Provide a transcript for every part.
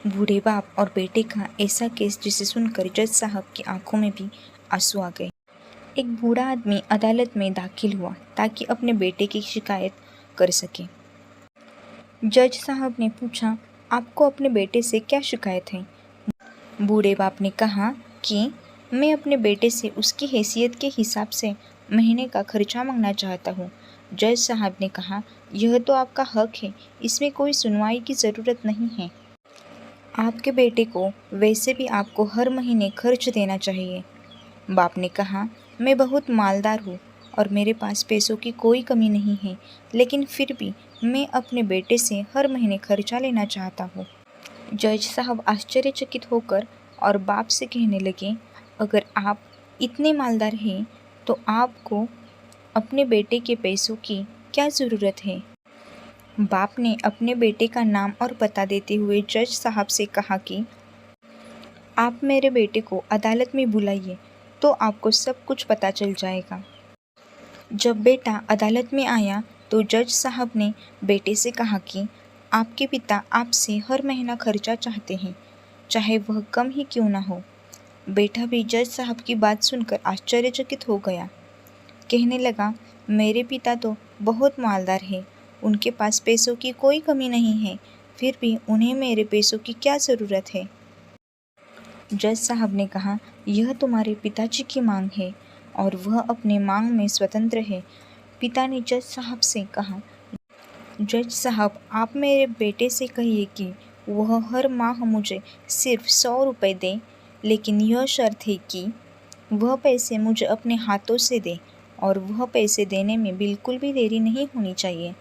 बूढ़े बाप और बेटे का ऐसा केस जिसे सुनकर जज साहब की आंखों में भी आंसू आ गए। एक बूढ़ा आदमी अदालत में दाखिल हुआ ताकि अपने बेटे की शिकायत कर सके। जज साहब ने पूछा, आपको अपने बेटे से क्या शिकायत है? बूढ़े बाप ने कहा कि मैं अपने बेटे से उसकी हैसियत के हिसाब से महीने का खर्चा मांगना चाहता हूँ। जज साहब ने कहा, यह तो आपका हक है, इसमें कोई सुनवाई की ज़रूरत नहीं है। आपके बेटे को वैसे भी आपको हर महीने खर्च देना चाहिए। बाप ने कहा, मैं बहुत मालदार हूँ और मेरे पास पैसों की कोई कमी नहीं है, लेकिन फिर भी मैं अपने बेटे से हर महीने खर्चा लेना चाहता हूँ। जज साहब आश्चर्यचकित होकर और बाप से कहने लगे, अगर आप इतने मालदार हैं तो आपको अपने बेटे के पैसों की क्या ज़रूरत है? बाप ने अपने बेटे का नाम और पता देते हुए जज साहब से कहा कि आप मेरे बेटे को अदालत में बुलाइए तो आपको सब कुछ पता चल जाएगा। जब बेटा अदालत में आया तो जज साहब ने बेटे से कहा कि आपके पिता आपसे हर महीना खर्चा चाहते हैं, चाहे वह कम ही क्यों ना हो। बेटा भी जज साहब की बात सुनकर आश्चर्यचकित हो गया। कहने लगा, मेरे पिता तो बहुत मालदार हैं, उनके पास पैसों की कोई कमी नहीं है, फिर भी उन्हें मेरे पैसों की क्या ज़रूरत है? जज साहब ने कहा, यह तुम्हारे पिताजी की मांग है और वह अपने मांग में स्वतंत्र है। पिता ने जज साहब से कहा, जज साहब, आप मेरे बेटे से कहिए कि वह हर माह मुझे सिर्फ 100 रुपये दे, लेकिन यह शर्त है कि वह पैसे मुझे अपने हाथों से दे और वह पैसे देने में बिल्कुल भी देरी नहीं होनी चाहिए।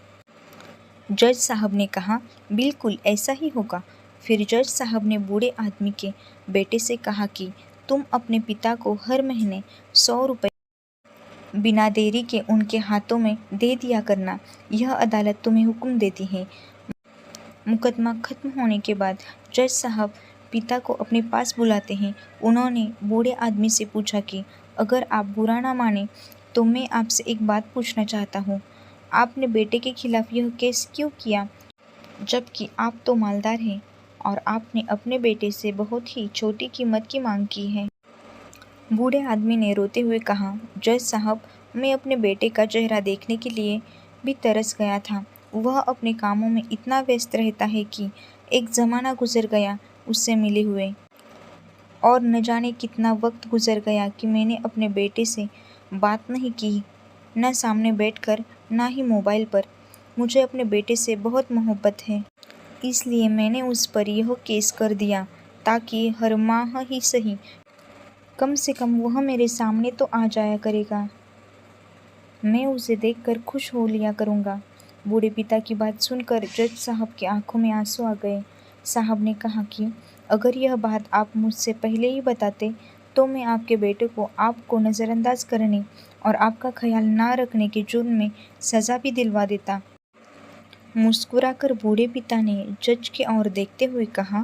जज साहब ने कहा, बिल्कुल ऐसा ही होगा। फिर जज साहब ने बूढ़े आदमी के बेटे से कहा कि तुम अपने पिता को हर महीने 100 रुपये बिना देरी के उनके हाथों में दे दिया करना। यह अदालत तुम्हें हुक्म देती है। मुकदमा खत्म होने के बाद जज साहब पिता को अपने पास बुलाते हैं। उन्होंने बूढ़े आदमी से पूछा कि अगर आप बुरा ना माने तो मैं आपसे एक बात पूछना चाहता हूँ। आपने बेटे के खिलाफ यह केस क्यों किया, जबकि आप तो मालदार हैं और आपने अपने बेटे से बहुत ही छोटी कीमत की मांग की है? बूढ़े आदमी ने रोते हुए कहा, जज साहब, मैं अपने बेटे का चेहरा देखने के लिए भी तरस गया था। वह अपने कामों में इतना व्यस्त रहता है कि एक ज़माना गुजर गया उससे मिले हुए, और न जाने कितना वक्त गुजर गया कि मैंने अपने बेटे से बात नहीं की, न सामने बैठकर ना ही मोबाइल पर। मुझे अपने बेटे से बहुत मोहब्बत है, इसलिए मैंने उस पर यह केस कर दिया ताकि हर माह ही सही, कम से कम वह मेरे सामने तो आ जाया करेगा। मैं उसे देखकर खुश हो लिया करूँगा। बूढ़े पिता की बात सुनकर जज साहब की आंखों में आंसू आ गए। साहब ने कहा कि अगर यह बात आप मुझसे पहले ही बताते तो मैं आपके बेटे को आपको नज़रअंदाज करने और आपका ख्याल ना रखने के जुर्म में सज़ा भी दिलवा देता। मुस्कुराकर बूढ़े पिता ने जज की ओर देखते हुए कहा,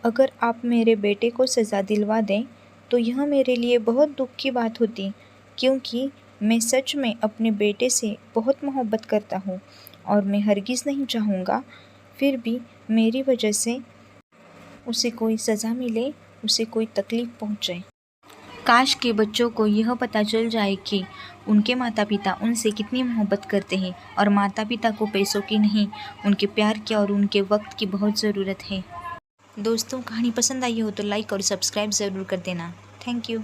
अगर आप मेरे बेटे को सज़ा दिलवा दें तो यह मेरे लिए बहुत दुख की बात होती, क्योंकि मैं सच में अपने बेटे से बहुत मोहब्बत करता हूँ और मैं हरगिज़ नहीं चाहूँगा फिर भी मेरी वजह से उसे कोई सज़ा मिले, उसे कोई तकलीफ़ पहुँचे। काश के बच्चों को यह पता चल जाए कि उनके माता पिता उनसे कितनी मोहब्बत करते हैं और माता पिता को पैसों की नहीं, उनके प्यार की और उनके वक्त की बहुत ज़रूरत है। दोस्तों, कहानी पसंद आई हो तो लाइक और सब्सक्राइब ज़रूर कर देना। Thank you.